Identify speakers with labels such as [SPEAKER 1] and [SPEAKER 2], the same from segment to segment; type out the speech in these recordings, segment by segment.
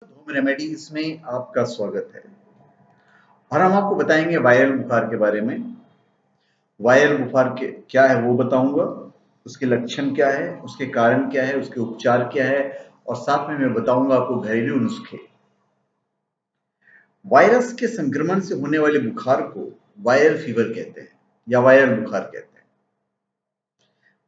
[SPEAKER 1] Home remedies में आपका स्वागत है और हम आपको बताएंगे वायरल बुखार के बारे में। वायरल बुखार के क्या है वो बताऊंगा, उसके लक्षण क्या है, उसके कारण क्या है, उसके उपचार क्या है और साथ में मैं बताऊंगा आपको घरेलू नुस्खे। वायरस के संक्रमण से होने वाले बुखार को वायरल फीवर कहते हैं या वायरल बुखार कहते हैं।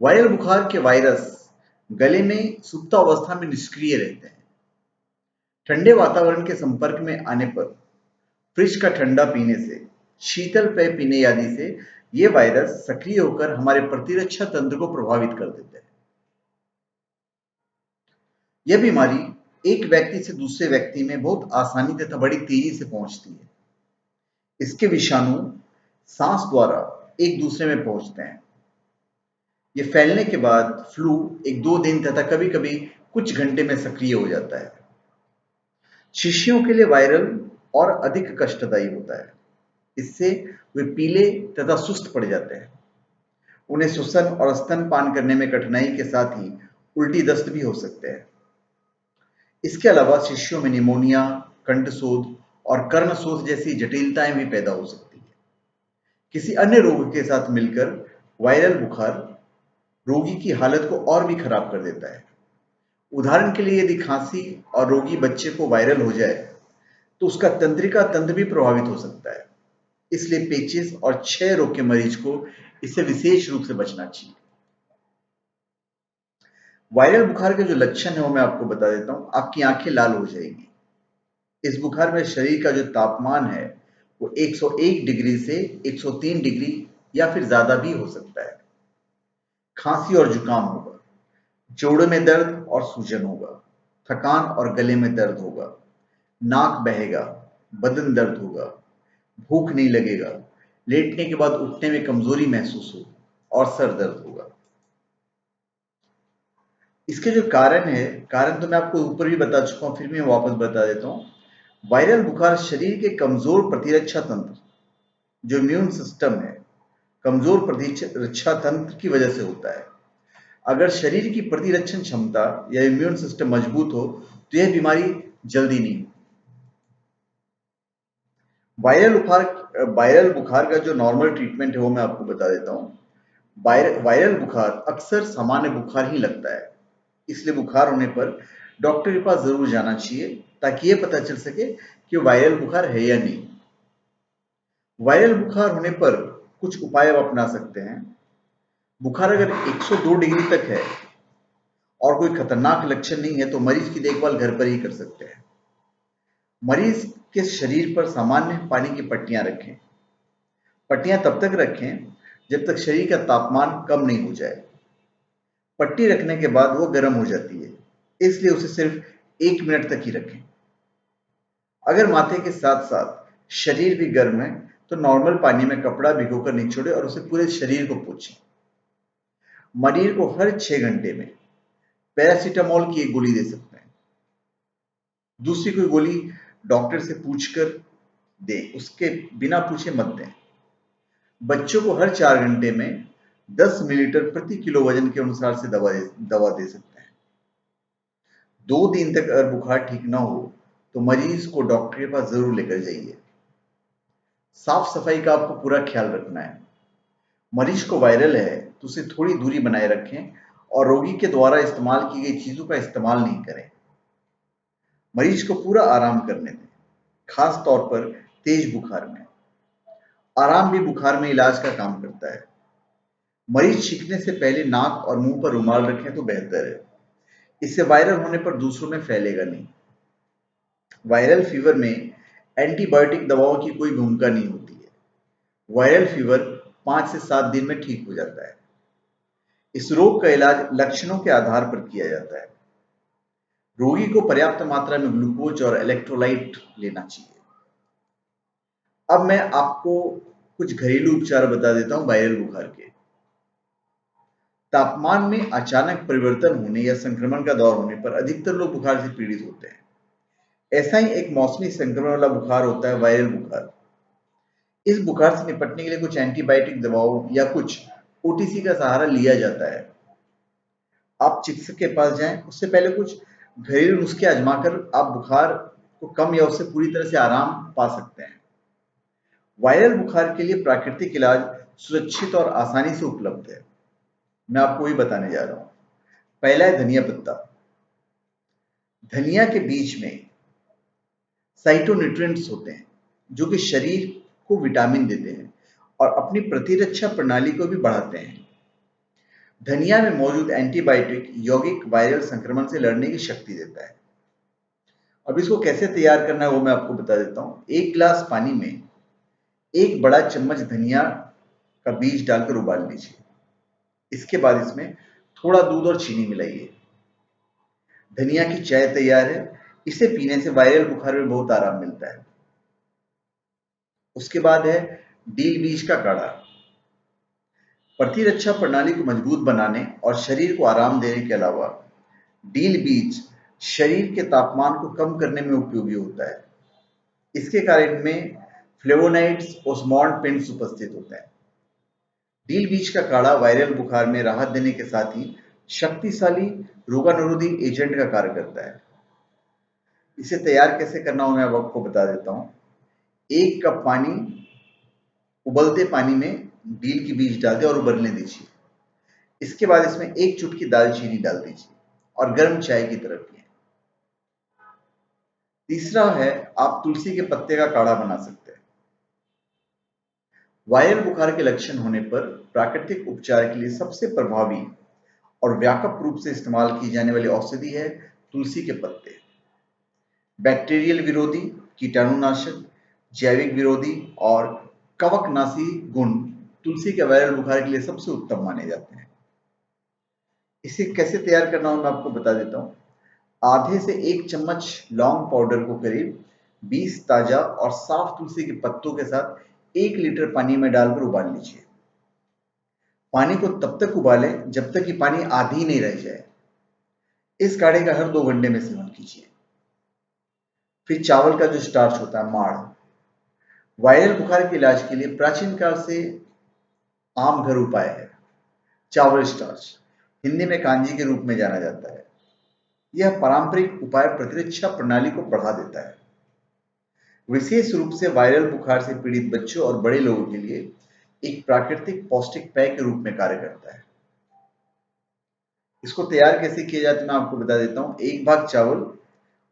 [SPEAKER 1] वायरल बुखार के वायरस गले में सुप्त अवस्था में निष्क्रिय रहते हैं। ठंडे वातावरण के संपर्क में आने पर, फ्रिज का ठंडा पीने से, शीतल पेय पीने आदि से ये वायरस सक्रिय होकर हमारे प्रतिरक्षा तंत्र को प्रभावित कर देते हैं। यह बीमारी एक व्यक्ति से दूसरे व्यक्ति में बहुत आसानी तथा बड़ी तेजी से पहुंचती है। इसके विषाणु सांस द्वारा एक दूसरे में पहुंचते हैं। ये फैलने के बाद फ्लू एक दो दिन तथा कभी कभी कुछ घंटे में सक्रिय हो जाता है। शिशुओं के लिए वायरल और अधिक कष्टदायी होता है। इससे वे पीले तथा सुस्त पड़ जाते हैं। उन्हें श्वसन और स्तनपान करने में कठिनाई के साथ ही उल्टी दस्त भी हो सकते हैं। इसके अलावा शिशुओं में निमोनिया, कंठशोथ और कर्णशोथ जैसी जटिलताएं भी पैदा हो सकती है। किसी अन्य रोग के साथ मिलकर वायरल बुखार रोगी की हालत को और भी खराब कर देता है। उदाहरण के लिए यदि खांसी और रोगी बच्चे को वायरल हो जाए तो उसका तंत्रिका तंत्र भी प्रभावित हो सकता है। इसलिए पेचिश और क्षय रोग के मरीज को इससे विशेष रूप से बचना चाहिए। वायरल बुखार के जो लक्षण है वो मैं आपको बता देता हूँ। आपकी आंखें लाल हो जाएगी। इस बुखार में शरीर का जो तापमान है वो 101 डिग्री से 103 डिग्री या फिर ज्यादा भी हो सकता है। खांसी और जुकाम होगा, जोड़ों में दर्द और सूजन होगा, थकान और गले में दर्द होगा, नाक बहेगा, बदन दर्द होगा, भूख नहीं लगेगा, लेटने के बाद उठने में कमजोरी महसूस होगी और सर दर्द होगा। इसके जो कारण तो मैं आपको ऊपर भी बता चुका हूं, फिर भी मैं वापस बता देता हूं। वायरल बुखार शरीर के कमजोर प्रतिरक्षा तंत्र, जो इम्यून सिस्टम है, कमजोर प्रतिरक्षा तंत्र की वजह से होता है। अगर शरीर की प्रतिरक्षण क्षमता या इम्यून सिस्टम मजबूत हो तो यह बीमारी जल्दी नहीं होती। वायरल बुखार का जो नॉर्मल ट्रीटमेंट है वो मैं आपको बता देता हूँ। वायरल बुखार अक्सर सामान्य बुखार ही लगता है, इसलिए बुखार होने पर डॉक्टर के पास जरूर जाना चाहिए ताकि ये पता चल सके कि वायरल बुखार है या नहीं। वायरल बुखार होने पर कुछ उपाय आप अपना सकते हैं। बुखार अगर 102 डिग्री तक है और कोई खतरनाक लक्षण नहीं है तो मरीज की देखभाल घर पर ही कर सकते हैं। मरीज के शरीर पर सामान्य पानी की पट्टियां रखें। पट्टियां तब तक रखें जब तक शरीर का तापमान कम नहीं हो जाए। पट्टी रखने के बाद वो गर्म हो जाती है, इसलिए उसे सिर्फ 1 मिनट तक ही रखें। अगर माथे के साथ साथ शरीर भी गर्म है तो नॉर्मल पानी में कपड़ा भिगोकर निचोड़े और उसे पूरे शरीर को पोंछें। मरीज को हर 6 घंटे में पैरासीटामोल की एक गोली दे सकते हैं। दूसरी कोई गोली डॉक्टर से पूछकर दें, उसके बिना पूछे मत दें। बच्चों को हर 4 घंटे में 10 मिलीलीटर प्रति किलो वजन के अनुसार से दवा दे सकते हैं। 2 दिन तक अगर बुखार ठीक ना हो तो मरीज को डॉक्टर के पास जरूर लेकर जाइए। साफ सफाई का आपको पूरा ख्याल रखना है। मरीज को वायरल है तो उसे थोड़ी दूरी बनाए रखें और रोगी के द्वारा इस्तेमाल की गई चीजों का इस्तेमाल नहीं करें। मरीज को पूरा आराम करने दें, खास तौर पर तेज बुखार में। आराम भी बुखार में इलाज का काम करता है। मरीज छींकने से पहले नाक और मुंह पर रुमाल रखें तो बेहतर है। इससे वायरल होने पर दूसरों में फैलेगा नहीं। वायरल फीवर में एंटीबायोटिक दवाओं की कोई भूमिका नहीं होती है। वायरल फीवर 5 से 7 दिन में ठीक हो जाता है। इस रोग का इलाज लक्षणों के आधार पर किया जाता है। रोगी को पर्याप्त मात्रा में ग्लूकोज और इलेक्ट्रोलाइट लेना चाहिए। अब मैं आपको कुछ घरेलू उपचार बता देता हूं वायरल बुखार के। तापमान में अचानक परिवर्तन होने या संक्रमण का दौर होने पर अधिकतर लोग बुखार से पीड़ित होते हैं। ऐसा ही एक मौसमी संक्रमण वाला बुखार होता है वायरल बुखार। इस बुखार से निपटने के लिए कुछ एंटीबायोटिक दवाओं या कुछ ओटीसी का सहारा लिया जाता है। आप चिकित्सक के पास जाएं, उससे पहले कुछ घरेलू नुस्खे आजमाकर आप बुखार को कम या उससे पूरी तरह से आराम पा सकते हैं। वायरल बुखार के लिए प्राकृतिक इलाज सुरक्षित और आसानी से उपलब्ध है। मैं आपको वही बताने जा रहा हूँ। पहला है धनिया पत्ता। धनिया के बीज में साइटोन्यूट्रिएंट्स होते हैं जो कि शरीर को विटामिन देते हैं और अपनी प्रतिरक्षा प्रणाली को भी बढ़ाते हैं। धनिया में मौजूद एंटीबायोटिक यौगिक वायरल संक्रमण से लड़ने की शक्ति देता है। अब इसको कैसे तैयार करना है वो मैं आपको बता देता हूँ। 1 गिलास पानी में 1 बड़ा चम्मच धनिया का बीज डालकर उबाल लीजिए। इसके बाद इसमें थोड़ा दूध और चीनी मिलाइए। धनिया की चाय तैयार है। इसे पीने से वायरल बुखार में बहुत आराम मिलता है। उसके बाद है डील बीज का काढ़ा। प्रतिरक्षा प्रणाली को मजबूत बनाने और शरीर को आराम देने के अलावा डील बीज शरीर के तापमान को कम करने में उपयोगी होता है। इसके कारण में फ्लेवोनाइड्स ओस्मोंड उपस्थित होते हैं। डील बीज का काढ़ा वायरल बुखार में राहत देने के साथ ही शक्तिशाली रोगाणुरोधी एजेंट का कार्य करता है। इसे तैयार कैसे करना हो मैं अब आपको बता देता हूँ। 1 कप पानी, उबलते पानी में डील के बीज डाल दें और उबलने दीजिए। इसके बाद इसमें 1 चुटकी दालचीनी डाल दीजिए और गर्म चाय की तरह पिएं। तीसरा है आप तुलसी के पत्ते का काढ़ा बना सकते हैं। वायरल बुखार के लक्षण होने पर प्राकृतिक उपचार के लिए सबसे प्रभावी और व्यापक रूप से इस्तेमाल की जाने वाली औषधि है तुलसी के पत्ते। बैक्टीरियल विरोधी, कीटाणुनाशक, जैविक विरोधी और कवकनाशी गुण तुलसी के वायरल बुखार के लिए सबसे उत्तम माने जाते हैं। इसे कैसे तैयार करना हो मैं आपको बता देता हूँ। आधे से 1 चम्मच लौंग पाउडर को करीब 20 ताजा और साफ तुलसी के पत्तों के साथ 1 लीटर पानी में डालकर उबाल लीजिए। पानी को तब तक उबालें जब तक कि पानी आधी नहीं रह जाए। इस काढ़े का हर 2 घंटे में सेवन कीजिए। फिर चावल का जो स्टार्च होता है माड़, वायरल बुखार के इलाज के लिए प्राचीन काल से आम घर उपाय है। चावल स्टार्च हिंदी में कांजी के रूप में जाना जाता है। यह पारंपरिक उपाय प्रतिरक्षा प्रणाली को बढ़ा देता है। विशेष रूप से वायरल बुखार से पीड़ित बच्चों और बड़े लोगों के लिए एक प्राकृतिक पौष्टिक पेय के रूप में कार्य करता है। इसको तैयार कैसे किया जाता है मैं आपको बता देता हूँ। 1 भाग चावल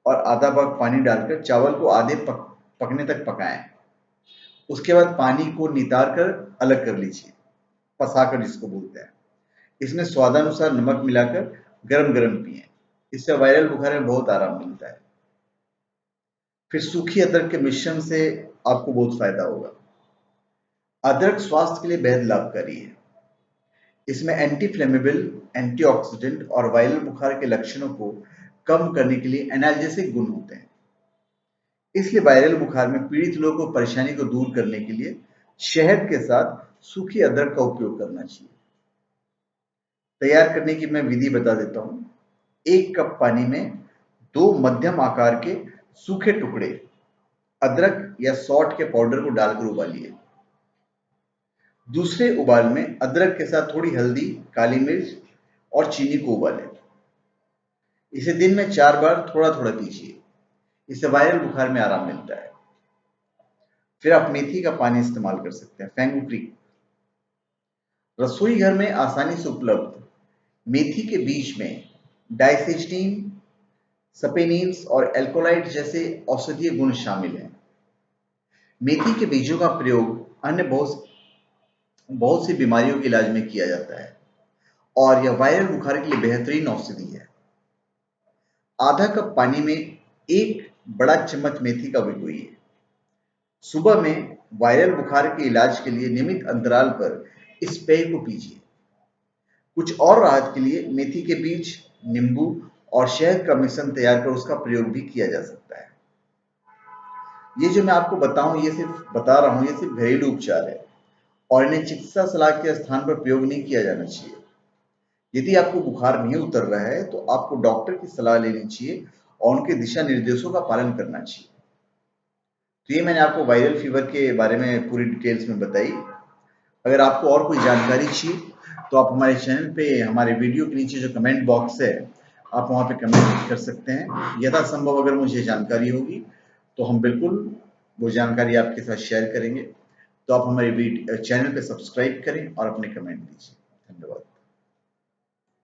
[SPEAKER 1] और आधा भाग पानी डालकर चावल को आधे पकने तक पकाएं। उसके बाद पानी को नितार कर अलग कर लीजिए, पसाकर जिसको बोलते हैं। इसमें स्वादानुसार नमक मिलाकर गरम गरम पिएं। इससे वायरल बुखार में बहुत आराम मिलता है। फिर सूखी अदरक के मिश्रण से आपको बहुत फायदा होगा। अदरक स्वास्थ्य के लिए बेहद लाभकारी है। इसमें एंटी फ्लेमेबल, एंटीऑक्सीडेंट और वायरल बुखार के लक्षणों को कम करने के लिए एनाल्जेसिक गुण होते हैं। इसलिए वायरल बुखार में पीड़ित लोगों को परेशानी को दूर करने के लिए शहद के साथ सूखी अदरक का उपयोग करना चाहिए। तैयार करने की मैं विधि बता देता हूँ। 1 कप पानी में 2 मध्यम आकार के सूखे टुकड़े अदरक या सौंठ के पाउडर को डालकर उबालिए। दूसरे उबाल में अदरक के साथ थोड़ी हल्दी, काली मिर्च और चीनी को उबालें। इसे दिन में 4 बार थोड़ा थोड़ा पीजिए। इससे वायरल बुखार में आराम मिलता है। फिर आप मेथी का पानी इस्तेमाल कर सकते हैं, फेनुग्रीक। रसोई घर में आसानी से उपलब्ध मेथी के बीज में डाइसिस्टीन, सपेनिन्स और एल्कोलाइड जैसे औषधीय गुण शामिल हैं। मेथी के बीजों का प्रयोग अन्य बहुत सी बीमारियों के इलाज में किया जाता है और यह वायरल बुखार के लिए बेहतरीन औषधि है। आधा कप पानी में 1 बड़ा चम्मच मेथी का भिगोइए। सुबह में वायरल बुखार के इलाज के लिए नियमित अंतराल पर इस पेय को पीजिए। कुछ और राहत के लिए मेथी के बीज, नींबू और शहद का मिश्रण तैयार कर उसका प्रयोग भी किया जा सकता है। ये जो मैं आपको बता रहा हूँ ये सिर्फ घरेलू उपचार है और इन्हें चिकित्सा सलाह के स्थान पर प्रयोग नहीं किया जाना चाहिए। यदि आपको बुखार नहीं उतर रहा है तो आपको डॉक्टर की सलाह लेनी चाहिए और उनके दिशा निर्देशों का पालन करना चाहिए। तो ये मैंने आपको वायरल फीवर के बारे में पूरी डिटेल्स में बताई। अगर आपको और कोई जानकारी चाहिए तो आप हमारे चैनल पे हमारे वीडियो के नीचे जो कमेंट बॉक्स है आप वहाँ पे कमेंट कर सकते हैं। यथासंभव अगर मुझे जानकारी होगी तो हम बिल्कुल वो जानकारी आपके साथ शेयर करेंगे। तो आप हमारे चैनल पे सब्सक्राइब करें और अपने कमेंट दीजिए। धन्यवाद।